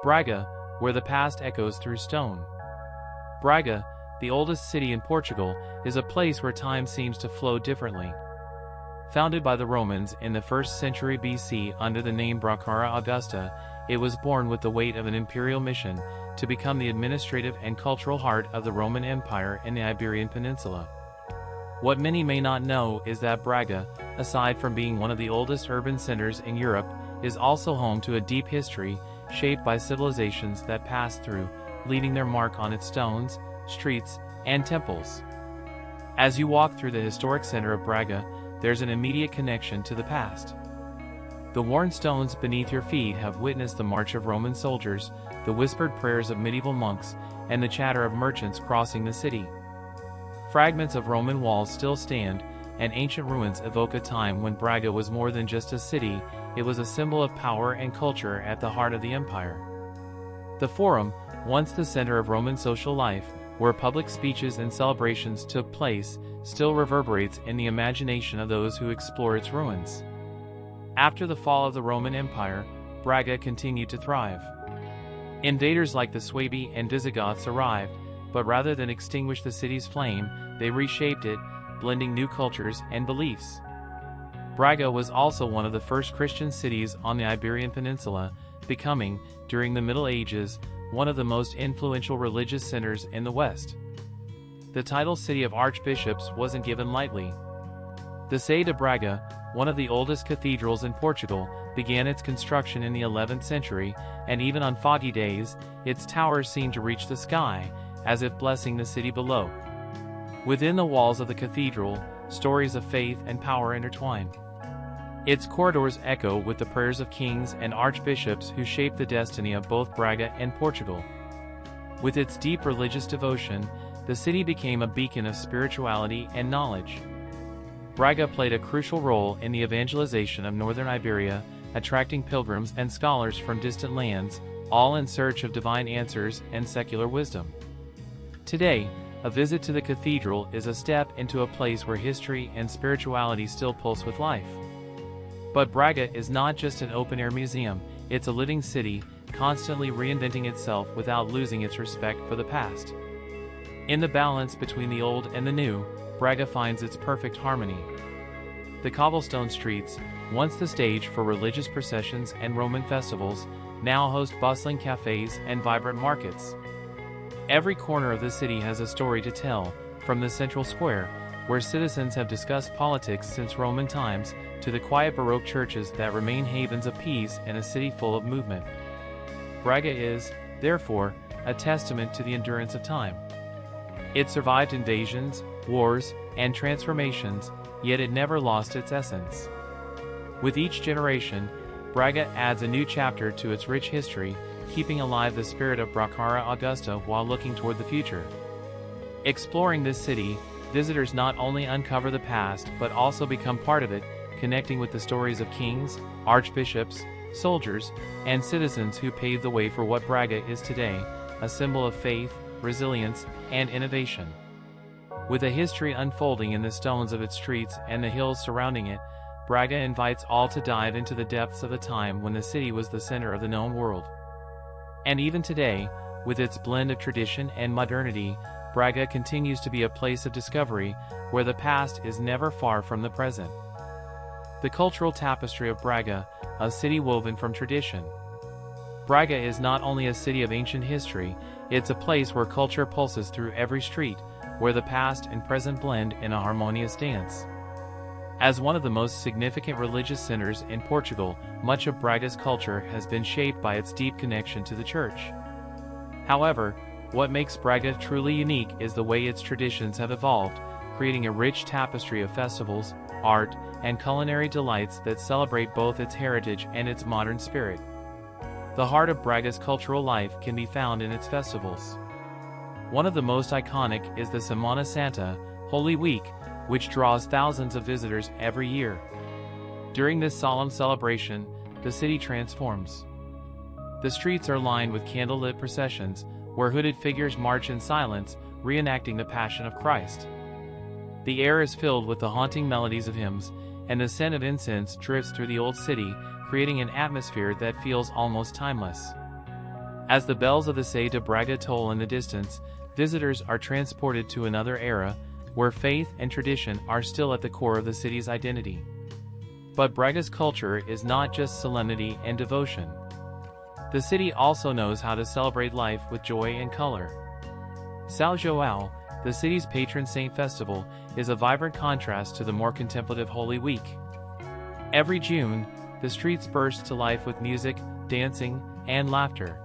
Braga, where the past echoes through stone. Braga, the oldest city in Portugal, is a place where time seems to flow differently. Founded by the Romans in the 1st century BC under the name Braga Augusta, it was born with the weight of an imperial mission to become the administrative and cultural heart of the Roman Empire in the Iberian Peninsula. What many may not know is that Braga, aside from being one of the oldest urban centers in Europe, is also home to a deep history shaped by civilizations that passed through, leaving their mark on its stones, streets, and temples. As you walk through the historic center of Braga, there's an immediate connection to the past. The worn stones beneath your feet have witnessed the march of Roman soldiers, the whispered prayers of medieval monks, and the chatter of merchants crossing the city. Fragments of Roman walls still stand, and ancient ruins evoke a time when Braga was more than just a city, it was a symbol of power and culture at the heart of the empire. The Forum, once the center of Roman social life, where public speeches and celebrations took place, still reverberates in the imagination of those who explore its ruins. After the fall of the Roman Empire, Braga continued to thrive. Invaders like the Suebi and Visigoths arrived, but rather than extinguish the city's flame, they reshaped it, blending new cultures and beliefs. Braga was also one of the first Christian cities on the Iberian Peninsula, becoming, during the Middle Ages, one of the most influential religious centers in the West. The title City of Archbishops wasn't given lightly. The Sé de Braga, one of the oldest cathedrals in Portugal, began its construction in the 11th century, and even on foggy days, its towers seemed to reach the sky, as if blessing the city below. Within the walls of the cathedral, stories of faith and power intertwine. Its corridors echo with the prayers of kings and archbishops who shaped the destiny of both Braga and Portugal. With its deep religious devotion, the city became a beacon of spirituality and knowledge. Braga played a crucial role in the evangelization of northern Iberia, attracting pilgrims and scholars from distant lands, all in search of divine answers and secular wisdom. Today, a visit to the cathedral is a step into a place where history and spirituality still pulse with life. But Braga is not just an open-air museum, it's a living city, constantly reinventing itself without losing its respect for the past. In the balance between the old and the new, Braga finds its perfect harmony. The cobblestone streets, once the stage for religious processions and Roman festivals, now host bustling cafes and vibrant markets. Every corner of the city has a story to tell, from the central square, where citizens have discussed politics since Roman times, to the quiet Baroque churches that remain havens of peace in a city full of movement. Braga is, therefore, a testament to the endurance of time. It survived invasions, wars, and transformations, yet it never lost its essence. With each generation, Braga adds a new chapter to its rich history, keeping alive the spirit of Braga Augusta while looking toward the future. Exploring this city, visitors not only uncover the past but also become part of it, connecting with the stories of kings, archbishops, soldiers, and citizens who paved the way for what Braga is today, a symbol of faith, resilience, and innovation. With a history unfolding in the stones of its streets and the hills surrounding it, Braga invites all to dive into the depths of a time when the city was the center of the known world. And even today, with its blend of tradition and modernity, Braga continues to be a place of discovery, where the past is never far from the present. The cultural tapestry of Braga, a city woven from tradition. Braga is not only a city of ancient history, it's a place where culture pulses through every street, where the past and present blend in a harmonious dance. As one of the most significant religious centers in Portugal, much of Braga's culture has been shaped by its deep connection to the church. However, what makes Braga truly unique is the way its traditions have evolved, creating a rich tapestry of festivals, art, and culinary delights that celebrate both its heritage and its modern spirit. The heart of Braga's cultural life can be found in its festivals. One of the most iconic is the Semana Santa, Holy Week, which draws thousands of visitors every year. During this solemn celebration, the city transforms. The streets are lined with candlelit processions, where hooded figures march in silence, reenacting the Passion of Christ. The air is filled with the haunting melodies of hymns, and the scent of incense drifts through the old city, creating an atmosphere that feels almost timeless. As the bells of the Sé de Braga toll in the distance, visitors are transported to another era, where faith and tradition are still at the core of the city's identity. But Braga's culture is not just solemnity and devotion. The city also knows how to celebrate life with joy and color. São João, the city's patron saint festival, is a vibrant contrast to the more contemplative Holy Week. Every June, the streets burst to life with music, dancing, and laughter.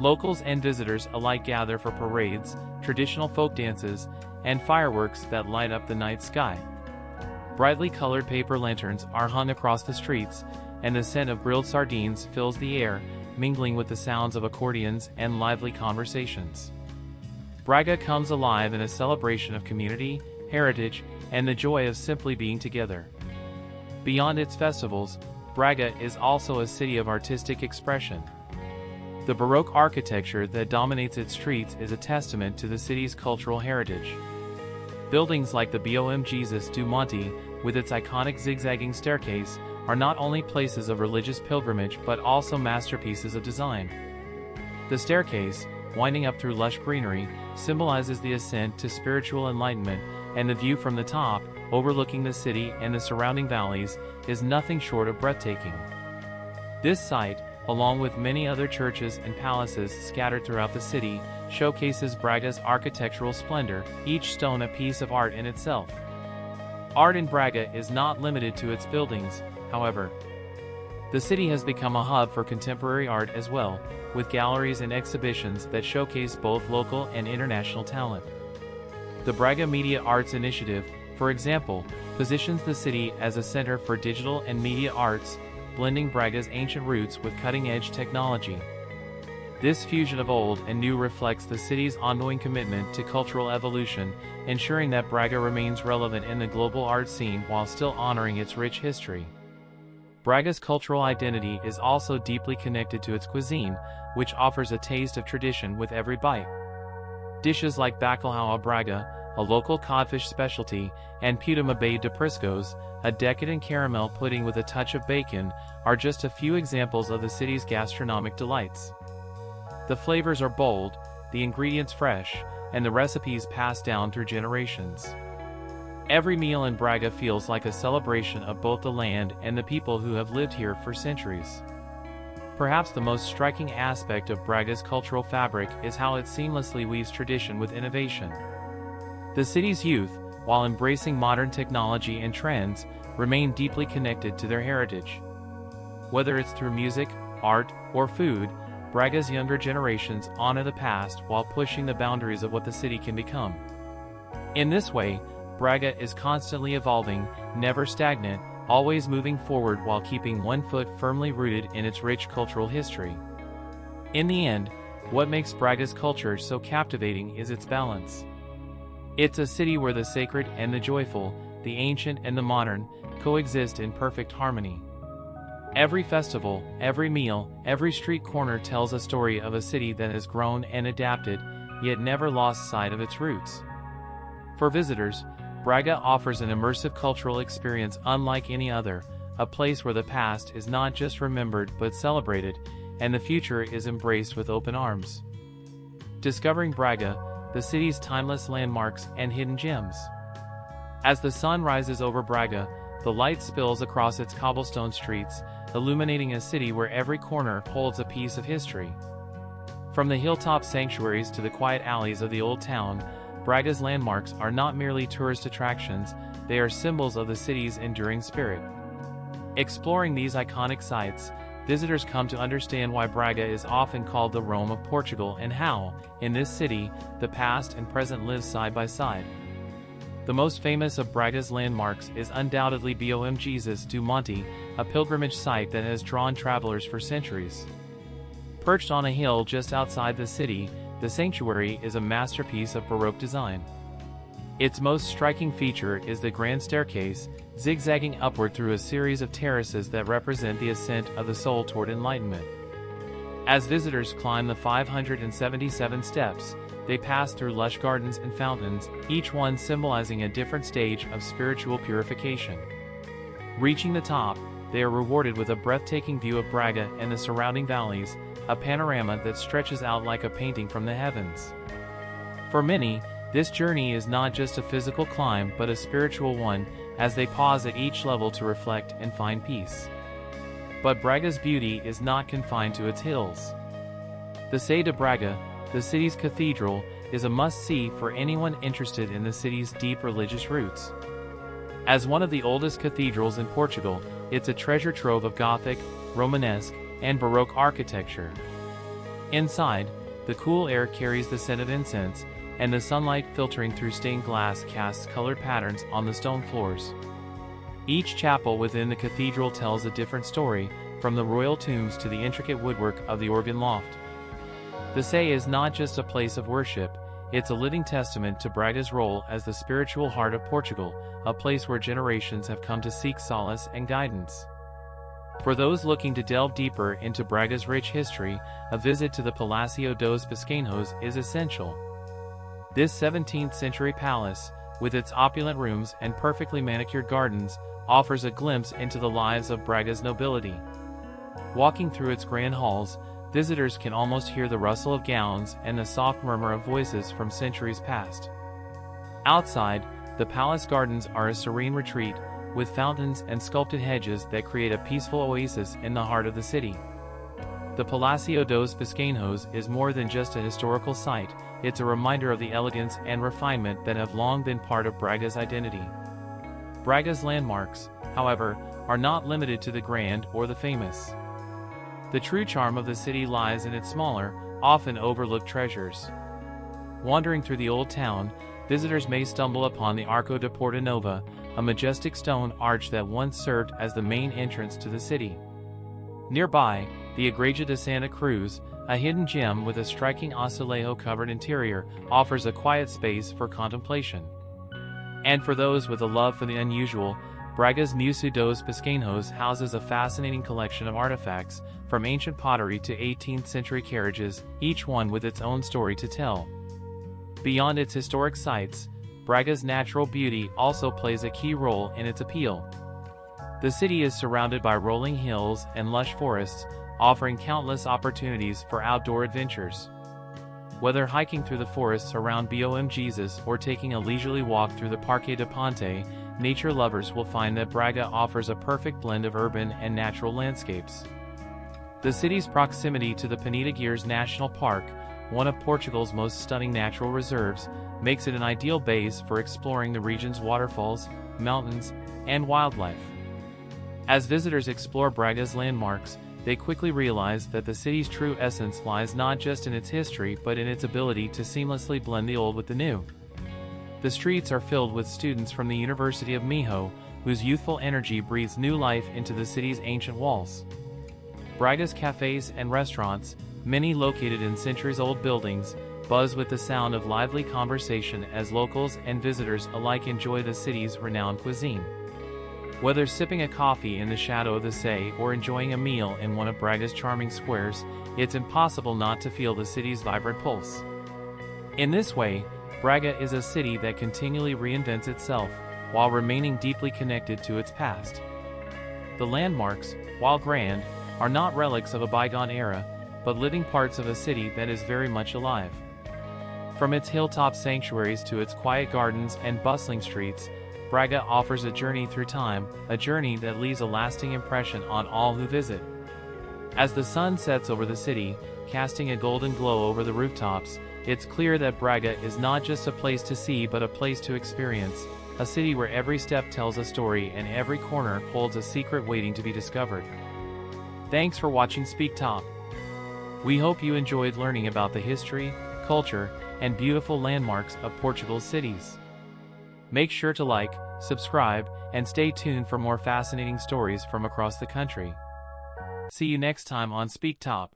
Locals and visitors alike gather for parades, traditional folk dances, and fireworks that light up the night sky. Brightly colored paper lanterns are hung across the streets, and the scent of grilled sardines fills the air, mingling with the sounds of accordions and lively conversations. Braga comes alive in a celebration of community, heritage, and the joy of simply being together. Beyond its festivals, Braga is also a city of artistic expression. The Baroque architecture that dominates its streets is a testament to the city's cultural heritage. Buildings like the Bom Jesus do Monte, with its iconic zigzagging staircase, are not only places of religious pilgrimage but also masterpieces of design. The staircase, winding up through lush greenery, symbolizes the ascent to spiritual enlightenment, and the view from the top, overlooking the city and the surrounding valleys, is nothing short of breathtaking. This site, along with many other churches and palaces scattered throughout the city, showcases Braga's architectural splendor, each stone a piece of art in itself. Art in Braga is not limited to its buildings, however. The city has become a hub for contemporary art as well, with galleries and exhibitions that showcase both local and international talent. The Braga Media Arts Initiative, for example, positions the city as a center for digital and media arts, blending Braga's ancient roots with cutting-edge technology. This fusion of old and new reflects the city's ongoing commitment to cultural evolution, ensuring that Braga remains relevant in the global art scene while still honoring its rich history. Braga's cultural identity is also deeply connected to its cuisine, which offers a taste of tradition with every bite. Dishes like bacalhau à Braga, a local codfish specialty, and puta-mabé de priscos, a decadent caramel pudding with a touch of bacon, are just a few examples of the city's gastronomic delights. The flavors are bold, the ingredients fresh, and the recipes passed down through generations. Every meal in Braga feels like a celebration of both the land and the people who have lived here for centuries. Perhaps the most striking aspect of Braga's cultural fabric is how it seamlessly weaves tradition with innovation. The city's youth, while embracing modern technology and trends, remain deeply connected to their heritage. Whether it's through music, art, or food, Braga's younger generations honor the past while pushing the boundaries of what the city can become. In this way, Braga is constantly evolving, never stagnant, always moving forward while keeping one foot firmly rooted in its rich cultural history. In the end, what makes Braga's culture so captivating is its balance. It's a city where the sacred and the joyful, the ancient and the modern, coexist in perfect harmony. Every festival, every meal, every street corner tells a story of a city that has grown and adapted, yet never lost sight of its roots. For visitors, Braga offers an immersive cultural experience unlike any other, a place where the past is not just remembered but celebrated, and the future is embraced with open arms. Discovering Braga, the city's timeless landmarks and hidden gems. As the sun rises over Braga, the light spills across its cobblestone streets, illuminating a city where every corner holds a piece of history. From the hilltop sanctuaries to the quiet alleys of the old town, Braga's landmarks are not merely tourist attractions, they are symbols of the city's enduring spirit. Exploring these iconic sites, visitors come to understand why Braga is often called the Rome of Portugal and how, in this city, the past and present live side by side. The most famous of Braga's landmarks is undoubtedly Bom Jesus do Monte, a pilgrimage site that has drawn travelers for centuries. Perched on a hill just outside the city, the sanctuary is a masterpiece of Baroque design. Its most striking feature is the grand staircase, zigzagging upward through a series of terraces that represent the ascent of the soul toward enlightenment. As visitors climb the 577 steps, they pass through lush gardens and fountains, each one symbolizing a different stage of spiritual purification. Reaching the top, they are rewarded with a breathtaking view of Braga and the surrounding valleys, a panorama that stretches out like a painting from the heavens. For many, this journey is not just a physical climb but a spiritual one, as they pause at each level to reflect and find peace. But Braga's beauty is not confined to its hills. The Sé de Braga, the city's cathedral, is a must-see for anyone interested in the city's deep religious roots. As one of the oldest cathedrals in Portugal, it's a treasure trove of Gothic, Romanesque, and Baroque architecture. Inside, the cool air carries the scent of incense, and the sunlight filtering through stained glass casts colored patterns on the stone floors. Each chapel within the cathedral tells a different story, from the royal tombs to the intricate woodwork of the organ loft. The Sé is not just a place of worship, it's a living testament to Braga's role as the spiritual heart of Portugal, a place where generations have come to seek solace and guidance. For those looking to delve deeper into Braga's rich history, a visit to the Palácio dos Pesqueiros is essential. This 17th-century palace, with its opulent rooms and perfectly manicured gardens, offers a glimpse into the lives of Braga's nobility. Walking through its grand halls, visitors can almost hear the rustle of gowns and the soft murmur of voices from centuries past. Outside, the palace gardens are a serene retreat, with fountains and sculpted hedges that create a peaceful oasis in the heart of the city. The Palácio dos Pesqueiros is more than just a historical site, it's a reminder of the elegance and refinement that have long been part of Braga's identity. Braga's landmarks, however, are not limited to the grand or the famous. The true charm of the city lies in its smaller, often overlooked treasures. Wandering through the old town, visitors may stumble upon the Arco de Porta Nova, a majestic stone arch that once served as the main entrance to the city. Nearby, the Igreja de Santa Cruz, a hidden gem with a striking azulejo-covered interior, offers a quiet space for contemplation. And for those with a love for the unusual, Braga's Museu dos Pesqueiros houses a fascinating collection of artifacts, from ancient pottery to 18th-century carriages, each one with its own story to tell. Beyond its historic sites, Braga's natural beauty also plays a key role in its appeal. The city is surrounded by rolling hills and lush forests, offering countless opportunities for outdoor adventures. Whether hiking through the forests around Bom Jesus or taking a leisurely walk through the Parque de Ponte, nature lovers will find that Braga offers a perfect blend of urban and natural landscapes. The city's proximity to the Peneda Gears National Park, one of Portugal's most stunning natural reserves, makes it an ideal base for exploring the region's waterfalls, mountains, and wildlife. As visitors explore Braga's landmarks, they quickly realize that the city's true essence lies not just in its history but in its ability to seamlessly blend the old with the new. The streets are filled with students from the University of Minho, whose youthful energy breathes new life into the city's ancient walls. Braga's cafes and restaurants, many located in centuries-old buildings, buzz with the sound of lively conversation as locals and visitors alike enjoy the city's renowned cuisine. Whether sipping a coffee in the shadow of the Sé or enjoying a meal in one of Braga's charming squares, it's impossible not to feel the city's vibrant pulse. In this way, Braga is a city that continually reinvents itself, while remaining deeply connected to its past. The landmarks, while grand, are not relics of a bygone era, but living parts of a city that is very much alive. From its hilltop sanctuaries to its quiet gardens and bustling streets, Braga offers a journey through time, a journey that leaves a lasting impression on all who visit. As the sun sets over the city, casting a golden glow over the rooftops, it's clear that Braga is not just a place to see but a place to experience, a city where every step tells a story and every corner holds a secret waiting to be discovered. Thanks for watching Speak Top. We hope you enjoyed learning about the history, culture, and beautiful landmarks of Portugal's cities. Make sure to like, subscribe, and stay tuned for more fascinating stories from across the country. See you next time on Speak Top.